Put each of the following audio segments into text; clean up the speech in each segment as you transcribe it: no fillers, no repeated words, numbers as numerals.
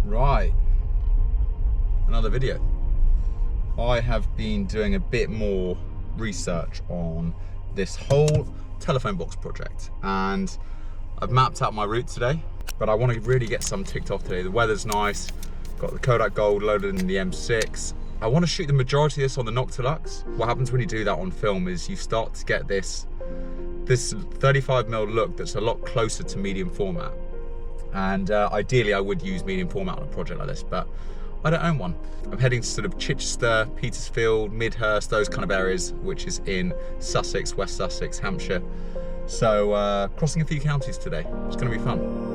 Right, another video. I have been doing a bit more research on this whole telephone box project, and I've mapped out my route today, but I want to really get some ticked off today. The weather's nice, got the Kodak Gold loaded in the M6. I want to shoot the majority of this on the Noctilux. What happens when you do that on film is you start to get this 35mm look that's a lot closer to medium format. And ideally I would use medium format on a project like this, but I don't own one. I'm heading to sort of Chichester, Petersfield, Midhurst, those kind of areas, which is in Sussex, West Sussex, Hampshire. So crossing a few counties today. It's going to be fun.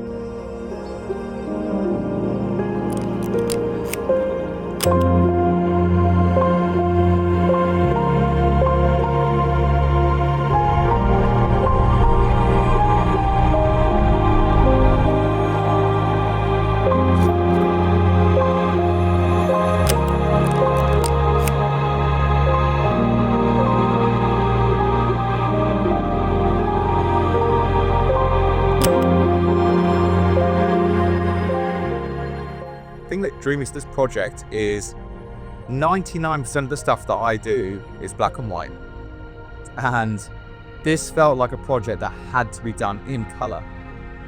The thing that drew me to this project is 99% of the stuff that I do is black and white, and this felt like a project that had to be done in color.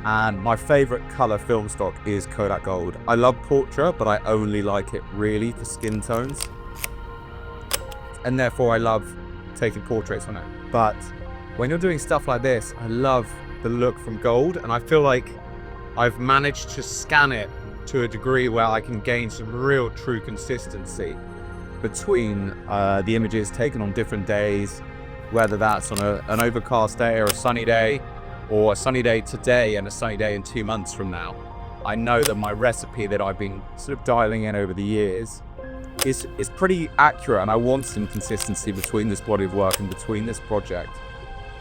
And my favorite color film stock is Kodak Gold. I love portrait, but I only like it really for skin tones, and therefore I love taking portraits on it. But when you're doing stuff like this, I love the look from gold, and I feel like I've managed to scan it to a degree where I can gain some real true consistency between the images taken on different days, whether that's on an overcast day or a sunny day, or a sunny day today and a sunny day in 2 months from now. I know that my recipe that I've been sort of dialing in over the years is pretty accurate, and I want some consistency between this body of work and between this project.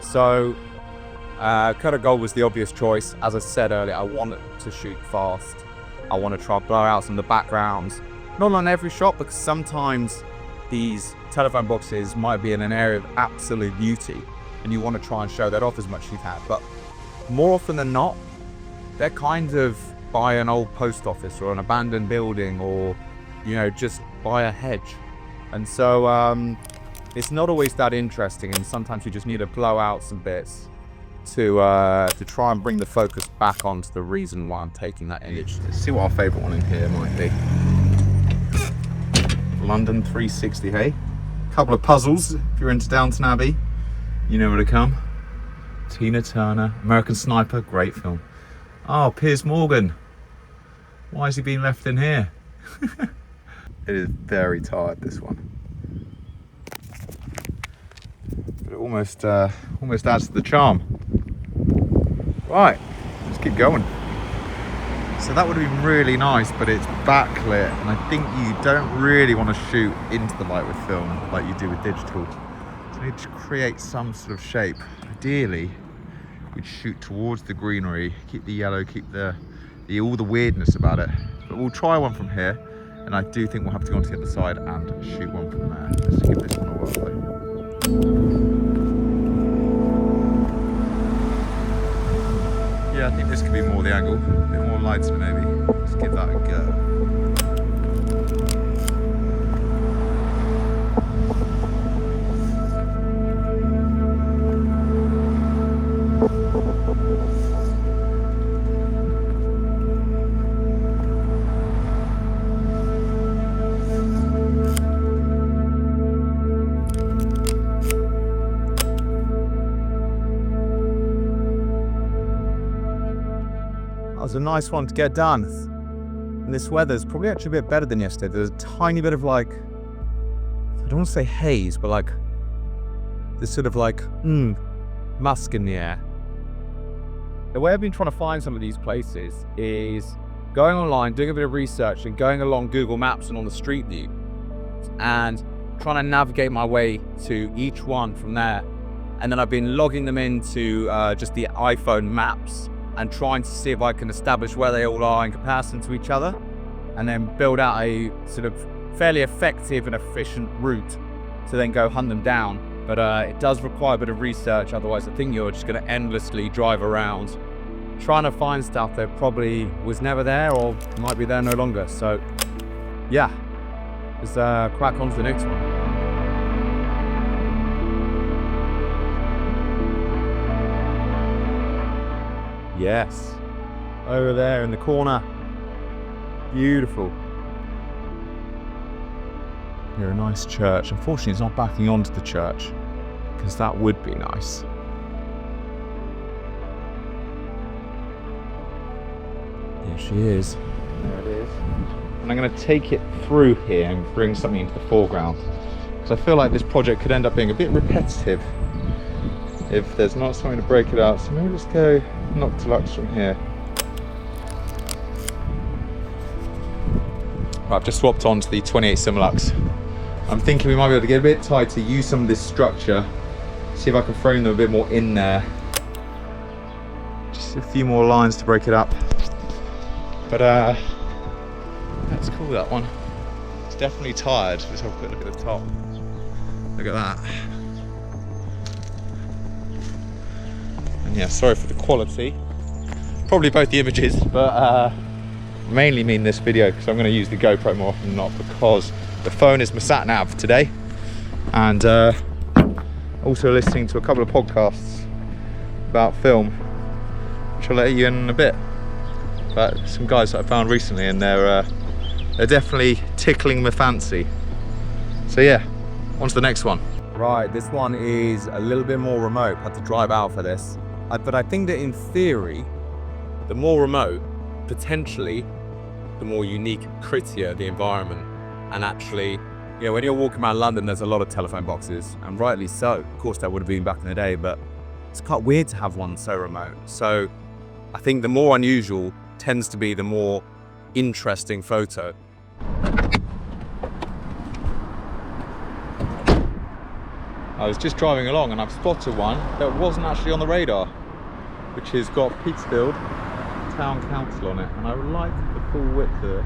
So Kodak Gold was the obvious choice. As I said earlier, I wanted to shoot fast. I want to try and blow out some of the backgrounds. Not on every shot, because sometimes these telephone boxes might be in an area of absolute beauty and you want to try and show that off as much as you can. But more often than not, they're kind of by an old post office or an abandoned building, or, you know, just by a hedge. And so it's not always that interesting, and sometimes you just need to blow out some bits to try and bring the focus back onto the reason why I'm taking that image. Let's see what our favourite one in here might be. London 360, hey? Couple of puzzles, if you're into Downton Abbey, you know where to come. Tina Turner, American Sniper, great film. Oh, Piers Morgan. Why has he been left in here? It is very tired, this one. But it almost adds to the charm. Right, let's keep going. So that would have been really nice, but it's backlit, and I think you don't really want to shoot into the light with film like you do with digital. So you need to create some sort of shape. Ideally, we'd shoot towards the greenery, keep the yellow, keep all the weirdness about it. But we'll try one from here, and I do think we'll have to go on to the other side and shoot one from there. Let's give this one a whirl though. Yeah, I think this could be more the angle, a bit more lights maybe. Let's give that a go. That was a nice one to get done. And this weather's probably actually a bit better than yesterday. There's a tiny bit of like, I don't want to say haze, but like this sort of like musk in the air. The way I've been trying to find some of these places is going online, doing a bit of research, and going along Google Maps and on the Street View, and trying to navigate my way to each one from there. And then I've been logging them into just the iPhone maps and trying to see if I can establish where they all are in comparison to each other, and then build out a sort of fairly effective and efficient route to then go hunt them down. But it does require a bit of research, otherwise I think you're just going to endlessly drive around trying to find stuff that probably was never there or might be there no longer. So yeah, let's crack on to the next one. Yes, over there in the corner. Beautiful. Here, a nice church. Unfortunately, it's not backing onto the church, because that would be nice. There she is. There it is. And I'm going to take it through here and bring something into the foreground, because I feel like this project could end up being a bit repetitive if there's not something to break it up. So maybe let's go knock deluxe from here. Right, I've just swapped on to the 28 Similux. I'm thinking we might be able to get a bit tighter, use some of this structure, see if I can frame them a bit more in there. Just a few more lines to break it up. But that's cool, that one. It's definitely tired. Let's have a quick look at the top. Look at that. And yeah, sorry for the quality. Probably both the images, but mainly mean this video because I'm going to use the GoPro more often than not, because the phone is my sat nav today, and also listening to a couple of podcasts about film, which I'll let you in a bit. But some guys that I found recently, and they're definitely tickling my fancy. So yeah, on to the next one. Right, this one is a little bit more remote. Had to drive out for this, but I think that in theory, the more remote, potentially, the more unique, prettier the environment. And actually, you know, when you're walking around London, there's a lot of telephone boxes, and rightly so. Of course, that would have been back in the day, but it's quite weird to have one so remote. So I think the more unusual tends to be the more interesting photo. I was just driving along and I've spotted one that wasn't actually on the radar, which has got Petersfield Town Council on it, and I like the full width of it.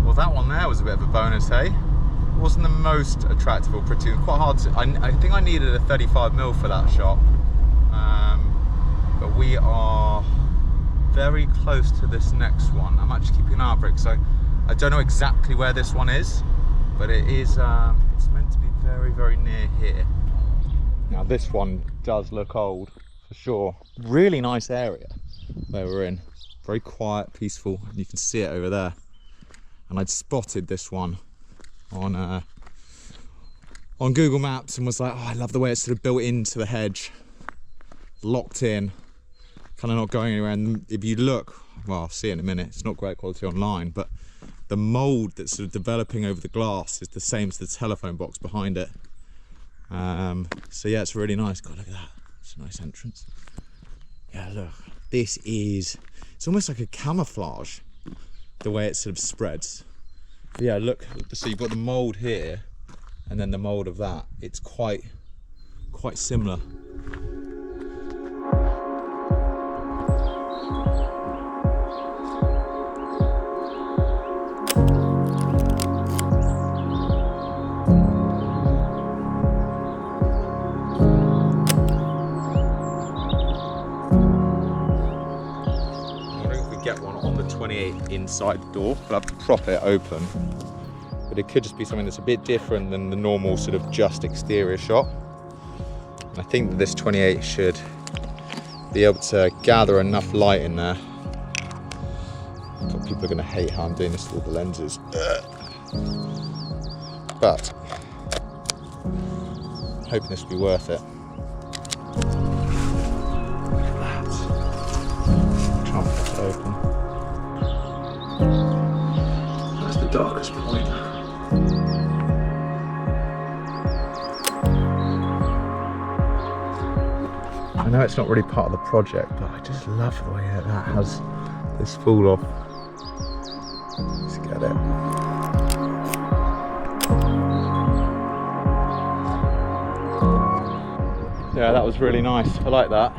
Well, that one there was a bit of a bonus, hey? It wasn't the most attractive or pretty. Quite hard to. I think I needed a 35mm for that shot, but we are very close to this next one. I'm actually keeping an eye out for it, so I don't know exactly where this one is, but it is. It's meant to be very, very near here. Now this one does look old for sure. Really nice area where we're in. Very quiet, peaceful. You can see it over there. And I'd spotted this one on Google Maps and was like, oh, I love the way it's sort of built into the hedge, locked in, kind of not going anywhere. And if you look, well, I'll see it in a minute, it's not great quality online, but the mold that's sort of developing over the glass is the same as the telephone box behind it. So yeah, it's really nice. God, look at that. It's a nice entrance. Yeah, look, this is, it's almost like a camouflage, the way it sort of spreads. But yeah, look, so you've got the mold here and then the mold of that. It's quite similar. Get one on the 28 inside the door, but I have to prop it open. But it could just be something that's a bit different than the normal sort of just exterior shot. And I think that this 28 should be able to gather enough light in there. God, people are going to hate how I'm doing this with all the lenses. But I'm hoping this will be worth it. Open. That's the darkest point. I know it's not really part of the project, but I just love the way that has this fall off. Let's get it. Yeah, that was really nice. I like that.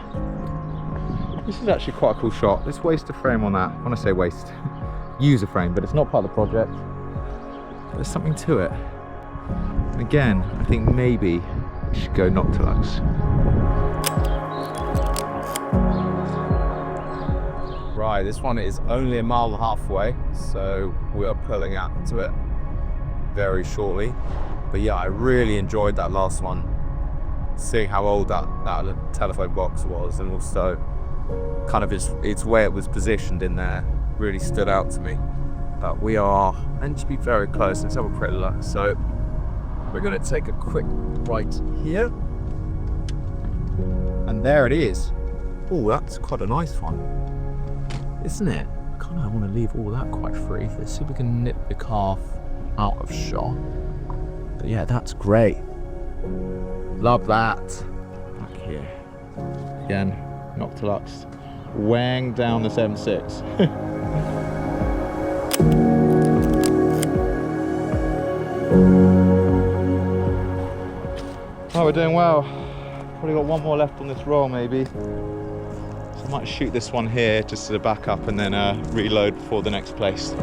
This is actually quite a cool shot. Let's waste a frame on that. When I say waste, use a frame, but it's not part of the project. There's something to it. And again, I think maybe Should go Noctilux. Right, this one is only 1.5 miles away, so we are pulling out to it very shortly. But yeah, I really enjoyed that last one. Seeing how old that telephone box was, and also kind of its way it was positioned in there really stood out to me. But we are meant to be very close. Let's have a quick look. So we're going to take a quick right here, and there it is. Oh, that's quite a nice one, isn't it? I kind of want to leave all that quite free. Let's see if we can nip the calf out of shot. But yeah, that's great. Love that. Back here. Again, Noctilux. Weighing down this M6. Oh, we're doing well. Probably got one more left on this roll, maybe. So I might shoot this one here just as a backup and then reload before the next place.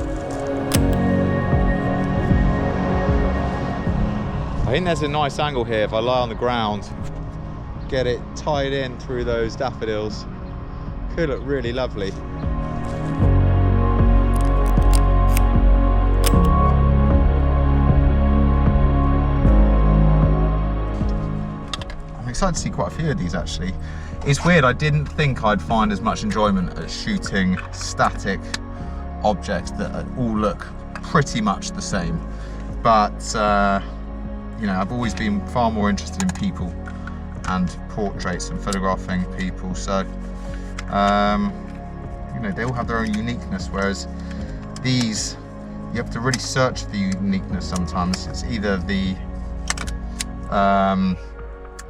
I think there's a nice angle here if I lie on the ground, get it tied in through those daffodils. Could look really lovely. I'm excited to see quite a few of these actually. It's weird, I didn't think I'd find as much enjoyment at shooting static objects that all look pretty much the same. But you know, I've always been far more interested in people and portraits and photographing people. So, you know, they all have their own uniqueness, whereas these, you have to really search for the uniqueness sometimes. It's either the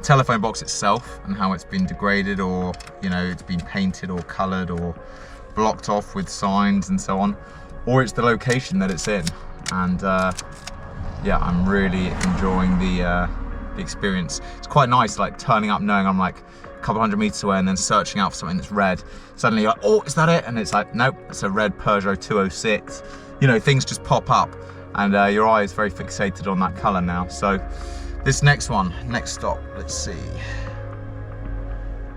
telephone box itself and how it's been degraded, or, you know, it's been painted or colored or blocked off with signs and so on, or it's the location that it's in. And yeah, I'm really enjoying the experience. It's quite nice, like turning up knowing I'm like a couple hundred meters away and then searching out for something that's red. Suddenly you're like, oh, is that it? And it's like, nope, it's a red Peugeot 206. You know, things just pop up and your eye is very fixated on that color now. So this next one, next stop, let's see.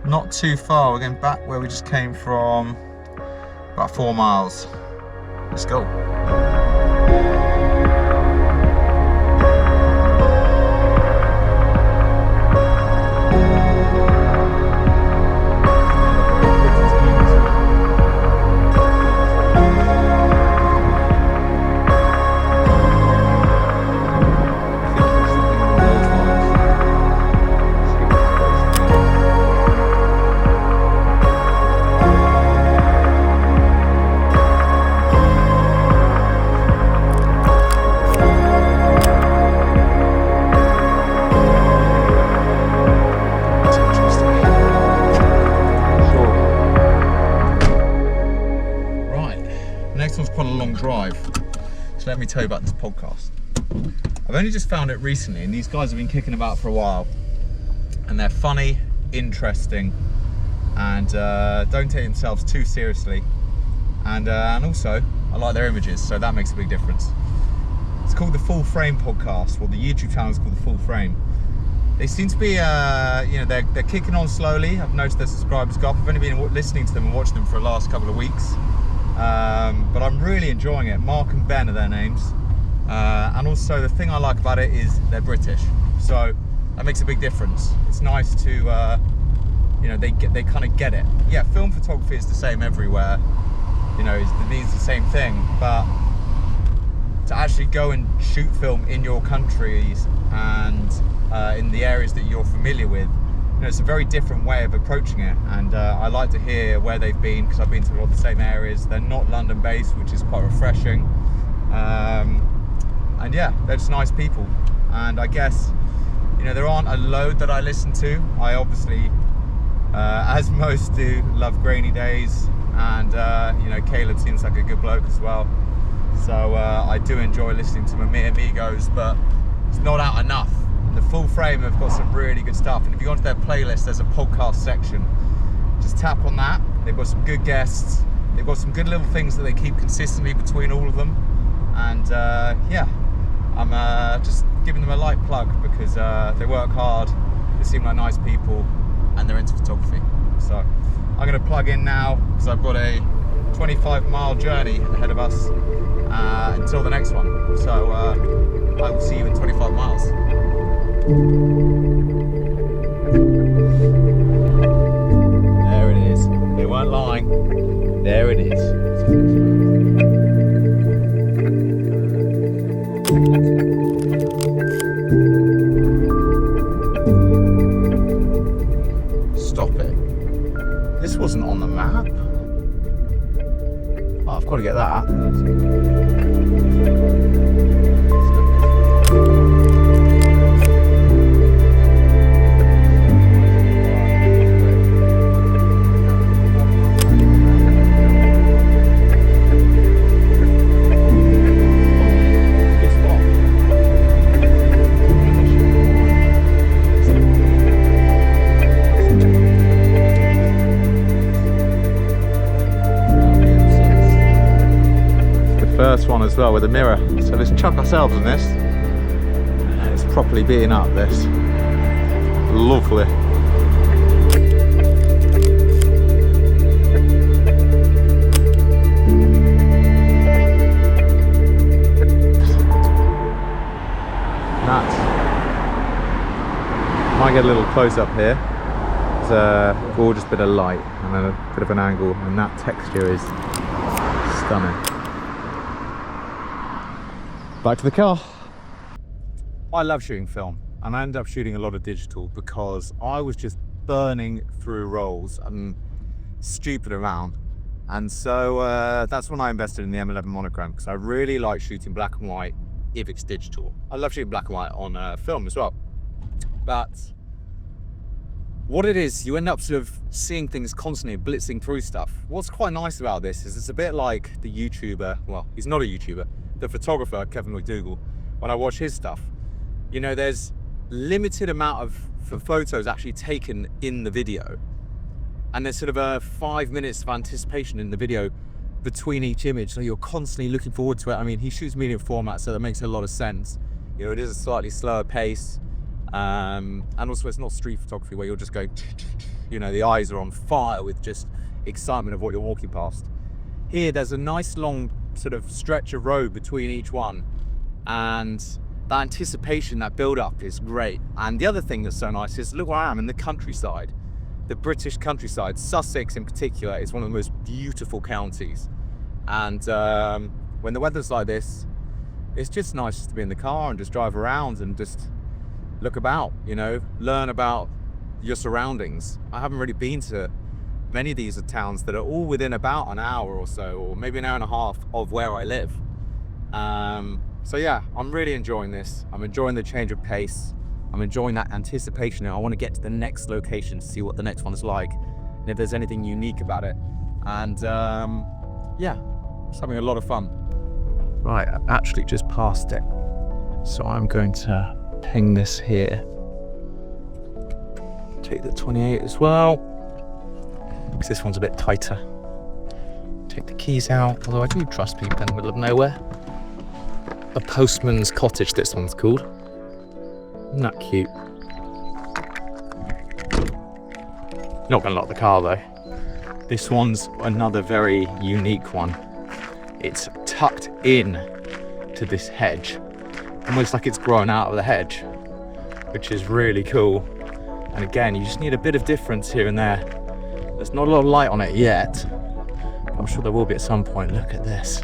Not too far, we're going back where we just came from, about 4 miles. Let's go. Let me tell you about this podcast. I've only just found it recently, and these guys have been kicking about for a while, and they're funny, interesting, and don't take themselves too seriously, and also I like their images, so that makes a big difference. It's called the Full Frame Podcast. Well, the YouTube channel is called the Full Frame. They seem to be, you know, they're kicking on slowly. I've noticed their subscribers go up. I've only been listening to them and watching them for the last couple of weeks. But I'm really enjoying it. Mark and Ben are their names, and also the thing I like about it is they're British, so that makes a big difference. It's nice to, you know, they kind of get it. Yeah, film photography is the same everywhere, you know, it means the same thing, but to actually go and shoot film in your countries and in the areas that you're familiar with, you know, it's a very different way of approaching it, and I like to hear where they've been, because I've been to a lot of the same areas. They're not London based, which is quite refreshing, and yeah, they're just nice people. And I guess, you know, there aren't a load that I listen to. I obviously, as most do, love Grainy Days, and you know, Caleb seems like a good bloke as well, so I do enjoy listening to my amigos, but it's not out enough. The Full Frame have got some really good stuff, and if you go onto their playlist, there's a podcast section. Just tap on that. They've got some good guests. They've got some good little things that they keep consistently between all of them, and yeah, I'm just giving them a light plug, because they work hard They seem like nice people and they're into photography. So I'm going to plug in now because I've got a 25-mile journey ahead of us until the next one. So I will see you in 25 miles. There it is. They weren't lying. There it is. Stop it. This wasn't on the map. Oh, I've got to get that. First one as well with a mirror, so let's chuck ourselves in this. It's properly beating up this. Lovely. Nuts. Might get a little close up here. There's a gorgeous bit of light and then a bit of an angle, and that texture is stunning. Back to the car. I love shooting film, and I ended up shooting a lot of digital because I was just burning through rolls and stupid around. And so that's when I invested in the M11 monochrom, because I really like shooting black and white if it's digital. I love shooting black and white on film as well. But what it is, you end up sort of seeing things constantly, blitzing through stuff. What's quite nice about this is it's a bit like the YouTuber, well, he's not a YouTuber, the photographer Kevin McDougall. When I watch his stuff, you know, there's limited amount of photos actually taken in the video, and there's sort of a 5 minutes of anticipation in the video between each image, so you're constantly looking forward to it. I mean, he shoots medium format, so that makes a lot of sense. You know, it is a slightly slower pace, and also it's not street photography where you're just going, you know, the eyes are on fire with just excitement of what you're walking past. Here there's a nice long sort of stretch of road between each one, and that anticipation, that build up is great. And the other thing that's so nice is, look where I am in the countryside, the British countryside. Sussex in particular is one of the most beautiful counties, and when the weather's like this, it's just nice to be in the car and just drive around and just look about, you know, learn about your surroundings. I haven't really been to many of these are towns that are all within about an hour or so, or maybe an hour and a half of where I live. So yeah, I'm really enjoying this. I'm enjoying the change of pace. I'm enjoying that anticipation. I want to get to the next location to see what the next one is like, and if there's anything unique about it. And yeah, it's having a lot of fun. Right, I actually just passed it. So I'm going to ping this here. Take the 28 as well, because this one's a bit tighter. Take the keys out, although I do trust people in the middle of nowhere. A postman's cottage, this one's called. Isn't that cute? Not gonna lock the car though. This one's another very unique one. It's tucked in to this hedge, almost like it's grown out of the hedge, which is really cool. And again, you just need a bit of difference here and there. There's not a lot of light on it yet. I'm sure there will be at some point. Look at this.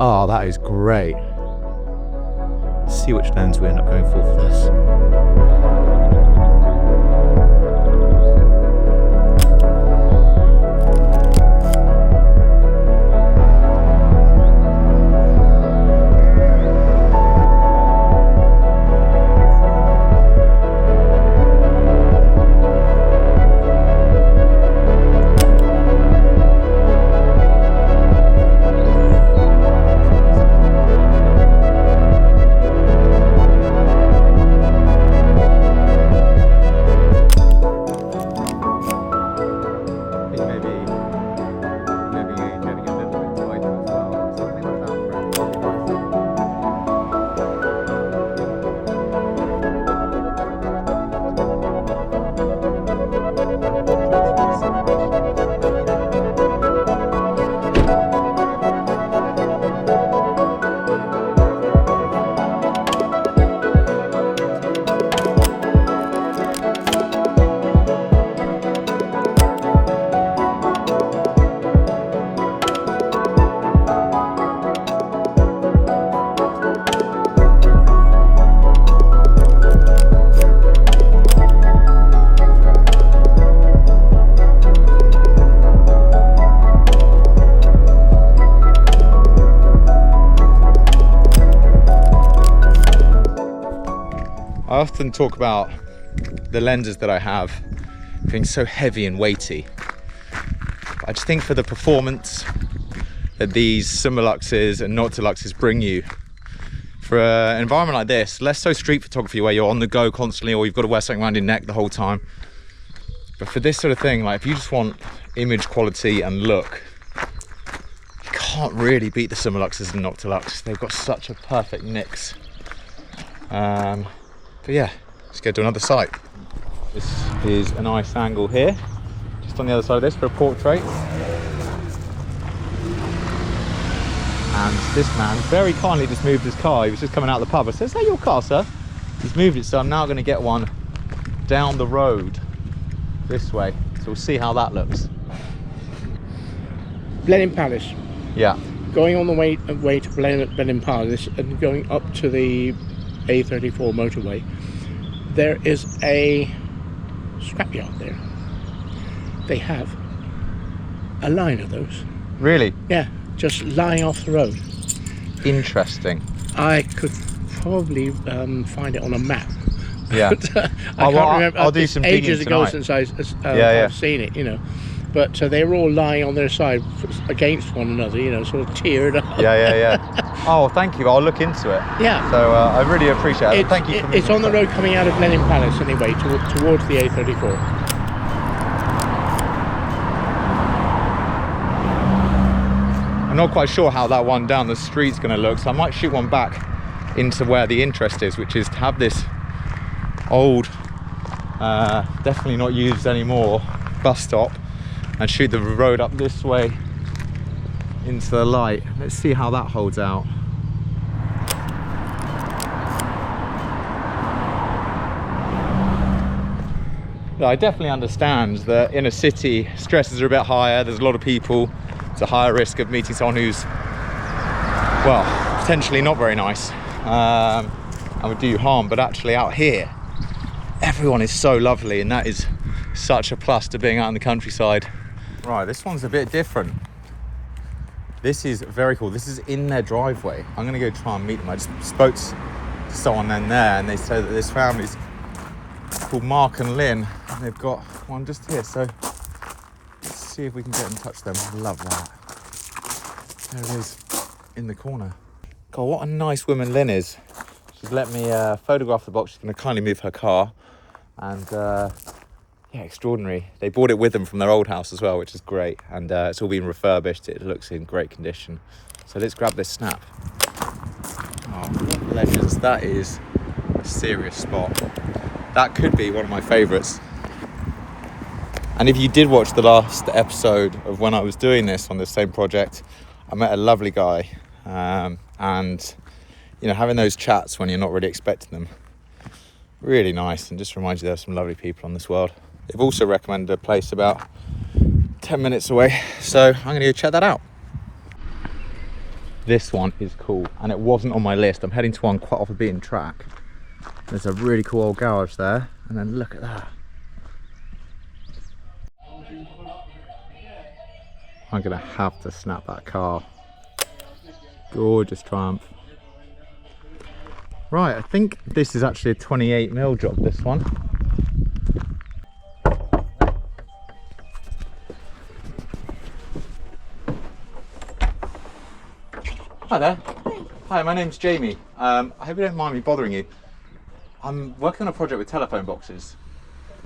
Oh, that is great. Let's see which lens we end up going for this. often talk about the lenses that I have being so heavy and weighty. I just think for the performance that these Summoluxes and Noctiluxes bring you, for an environment like this, less so street photography where you're on the go constantly or you've got to wear something around your neck the whole time. But for this sort of thing, like if you just want image quality and look, you can't really beat the Summoluxes and Noctilux. They've got such a perfect mix. But yeah, let's go to another site. This is a nice angle here, just on the other side of this for a portrait. And this man very kindly just moved his car. He was just coming out of the pub. I said, "Is that your car, sir?" He's moved it, so I'm now going to get one down the road this way. So we'll see how that looks. Blenheim Palace. Yeah. Going on the way to Blenheim Palace and going up to the A34 motorway, there is a scrapyard there. They have a line of those. Really? Yeah, just lying off the road. Interesting. I could probably find it on a map. Yeah. But, I can't remember. I'll do some digging ages ago tonight. since I've seen it, you know. But they were all lying on their side against one another, you know, sort of tiered up. Yeah. Oh, thank you. I'll look into it. Yeah. So I really appreciate it. Thank you. It's on the road coming out of Blenheim Palace anyway, towards the A34. I'm not quite sure how that one down the street's going to look, so I might shoot one back into where the interest is, which is to have this old, definitely not used anymore, bus stop, and shoot the road up this way into the light. Let's see how that holds out. I definitely understand that in a city, stresses are a bit higher, there's a lot of people, it's a higher risk of meeting someone who's, well, potentially not very nice and would do you harm. But actually out here, everyone is so lovely, and that is such a plus to being out in the countryside. Right, this one's a bit different. This is very cool. This is in their driveway. I'm gonna go try and meet them. I just spoke to someone in there, and they said that this family's called Mark and Lynn, and they've got one just here. So let's see if we can get in touch with them. I love that. There it is in the corner. God, what a nice woman Lynn is. She's let me photograph the box. She's gonna kindly move her car, and yeah, extraordinary. They brought it with them from their old house as well, which is great. And it's all been refurbished. It looks in great condition. So let's grab this snap. Oh, what legends. That is a serious spot. That could be one of my favourites. And if you did watch the last episode of when I was doing this on the same project, I met a lovely guy. And, you know, having those chats when you're not really expecting them, really nice, and just reminds you there's some lovely people on this world. They've also recommended a place about 10 minutes away, so I'm going to go check that out. This one is cool, and it wasn't on my list. I'm heading to one quite off a beaten track. There's a really cool old garage there, and then look at that. I'm going to have to snap that car. Gorgeous Triumph. Right, I think this is actually a 28mm job, this one. Hi there. Hi, my name's Jamie. I hope you don't mind me bothering you. I'm working on a project with telephone boxes,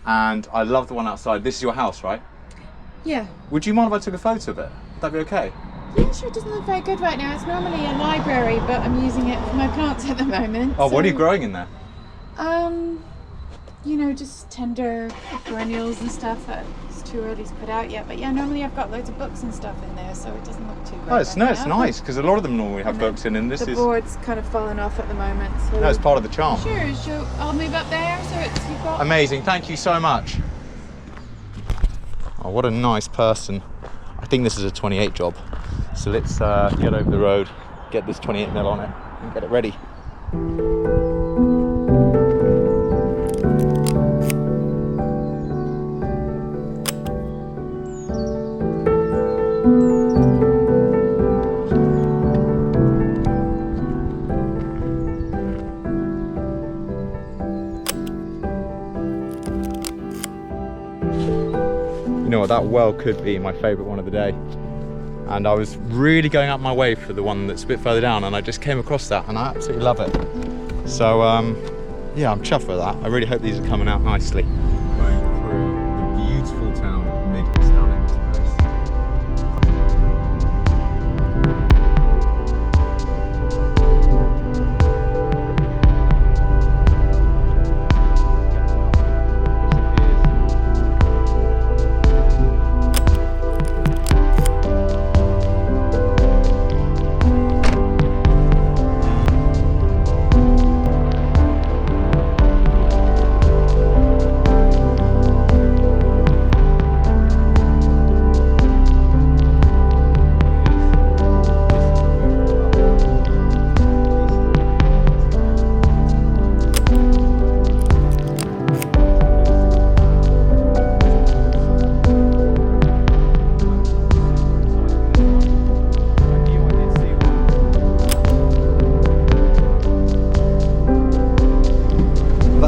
and I love the one outside. This is your house, right? Yeah. Would you mind if I took a photo of it? Would that be okay? Yeah, sure, it doesn't look very good right now. It's normally a library, but I'm using it for my plants at the moment. Oh, what are you growing in there? You know, just tender perennials and stuff that it's too early to put out yet. But yeah, normally I've got loads of books and stuff in there, so it doesn't look too great. Oh, it's, right it's now. nice, because a lot of them normally have And books in, and this the is... board's kind of fallen off at the moment. So No, it's part of the charm. Sure, so I'll move up there so it's you've got... Amazing, thank you so much. Oh, what a nice person. I think this is a 28 job. So let's get over the road, get this 28mm on it, and get it ready. know what, that well could be my favourite one of the day. And I was really going out my way for the one that's a bit further down, and I just came across that and I absolutely love it. So yeah, I'm chuffed with that. I really hope these are coming out nicely. Going through the beautiful town of Stunning place.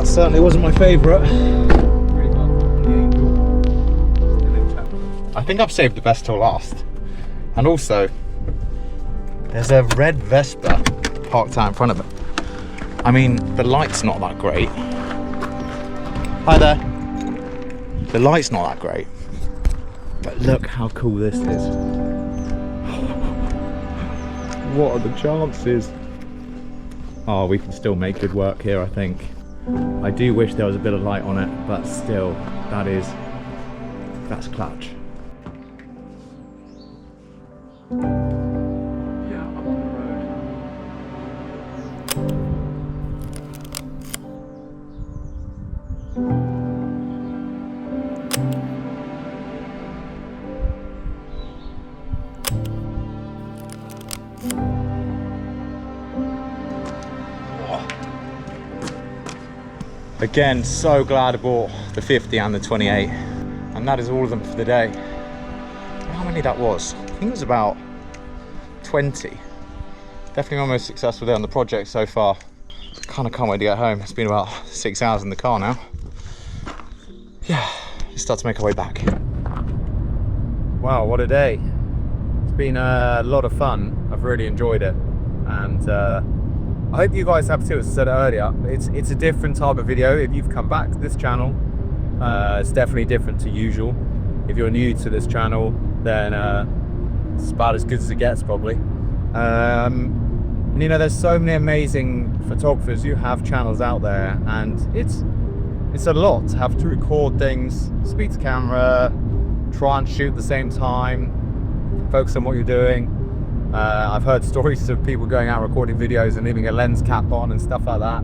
Certainly wasn't my favourite. I think I've saved the best till last. And also, there's a red Vespa parked out in front of it. I mean, the light's not that great. Hi there. The light's not that great. But look how cool this is. What are the chances? Oh, we can still make good work here, I think. I do wish there was a bit of light on it, but still, that's clutch. Yeah, up the Again, so glad I bought the 50 and the 28, and that is all of them for the day. How many that was? I think it was about 20. Definitely my most successful day on the project so far. Kind of can't wait to get home. It's been about 6 hours in the car now. Yeah, let's start to make our way back. Wow, what a day. It's been a lot of fun. I've really enjoyed it, and I hope you guys have too. As I said earlier, it's a different type of video. If you've come back to this channel, it's definitely different to usual. If you're new to this channel, then it's about as good as it gets probably. And, you know, there's so many amazing photographers who have channels out there, and it's a lot to have to record things, speak to camera, try and shoot at the same time, focus on what you're doing. I've heard stories of people going out recording videos and leaving a lens cap on and stuff like that.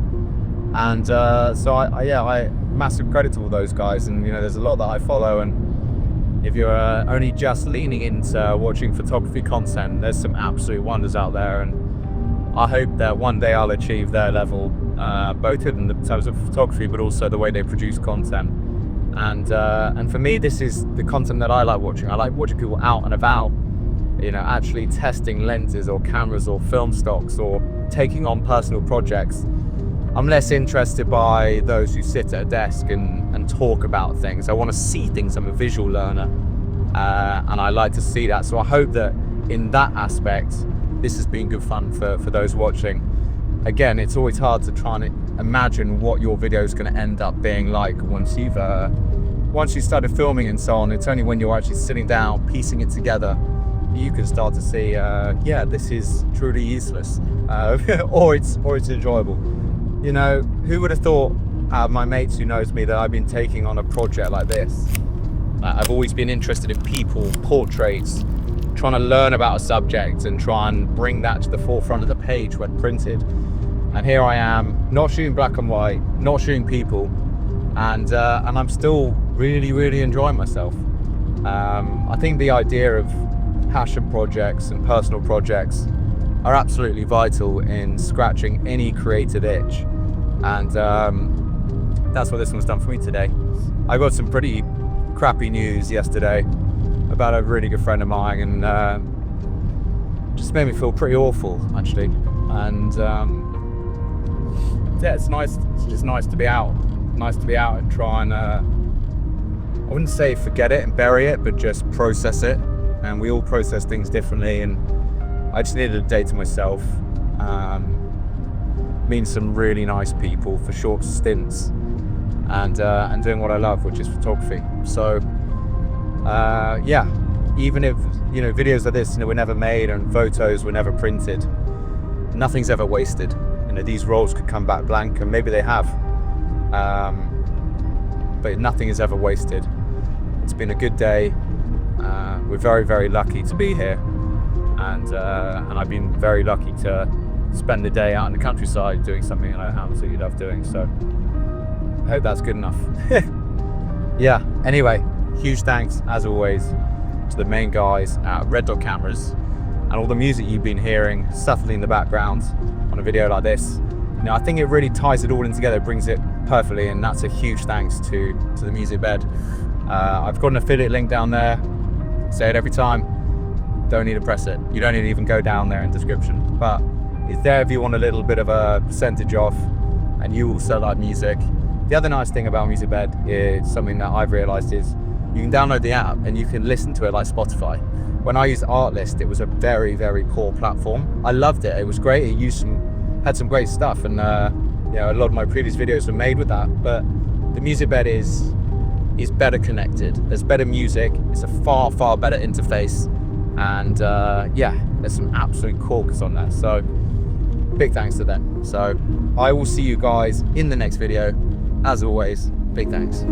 And so I massive credit to all those guys. And you know, there's a lot that I follow. And if you're only just leaning into watching photography content, there's some absolute wonders out there. And I hope that one day I'll achieve their level, both in terms of photography, but also the way they produce content. And for me, this is the content that I like watching. I like watching people out and about, you know, actually testing lenses or cameras or film stocks or taking on personal projects. I'm less interested by those who sit at a desk and talk about things. I want to see things. I'm a visual learner, and I like to see that. So I hope that in that aspect, this has been good fun for those watching. Again, it's always hard to try and imagine what your video is going to end up being like once you started filming and so on. It's only when you're actually sitting down, piecing it together, you can start to see, yeah, this is truly useless, or it's enjoyable. You know, who would have thought, my mates who knows me, that I've been taking on a project like this. I've always been interested in people, portraits, trying to learn about a subject and try and bring that to the forefront of the page when printed. And here I am, not shooting black and white, not shooting people, and I'm still really enjoying myself. I think the idea of passion projects and personal projects are absolutely vital in scratching any creative itch, and that's what this one's done for me today. I got some pretty crappy news yesterday about a really good friend of mine, and just made me feel pretty awful actually. And yeah, it's just nice to be out and try and wouldn't say forget it and bury it, but just process it. And we all process things differently, and I just needed a day to myself, meeting some really nice people for short stints, and doing what I love, which is photography. So yeah, even if, you know, videos like this, you know, were never made and photos were never printed, nothing's ever wasted. You know, these rolls could come back blank, and maybe they have, but nothing is ever wasted. It's been a good day. We're very, very lucky to be here, and I've been very lucky to spend the day out in the countryside doing something that I absolutely love doing. So I hope that's good enough. Yeah, anyway, huge thanks as always to the main guys at Red Dot Cameras, and all the music you've been hearing subtly in the background on a video like this. You know, I think it really ties it all in together, brings it perfectly, and that's a huge thanks to the music bed. I've got an affiliate link down there. Say it every time. Don't need to press it. You don't need to even go down there in description. But it's there if you want a little bit of a percentage off, and you also like music. The other nice thing about Music Bed is something that I've realized is you can download the app and you can listen to it like Spotify. When I used Artlist, it was a very, very poor platform. I loved it. It was great. It had some great stuff, and you know, a lot of my previous videos were made with that. But the Music Bed is better connected. There's better music. It's a far, far better interface, and yeah, there's some absolute corkers on there. So big thanks to them. So I will see you guys in the next video. As always, big thanks.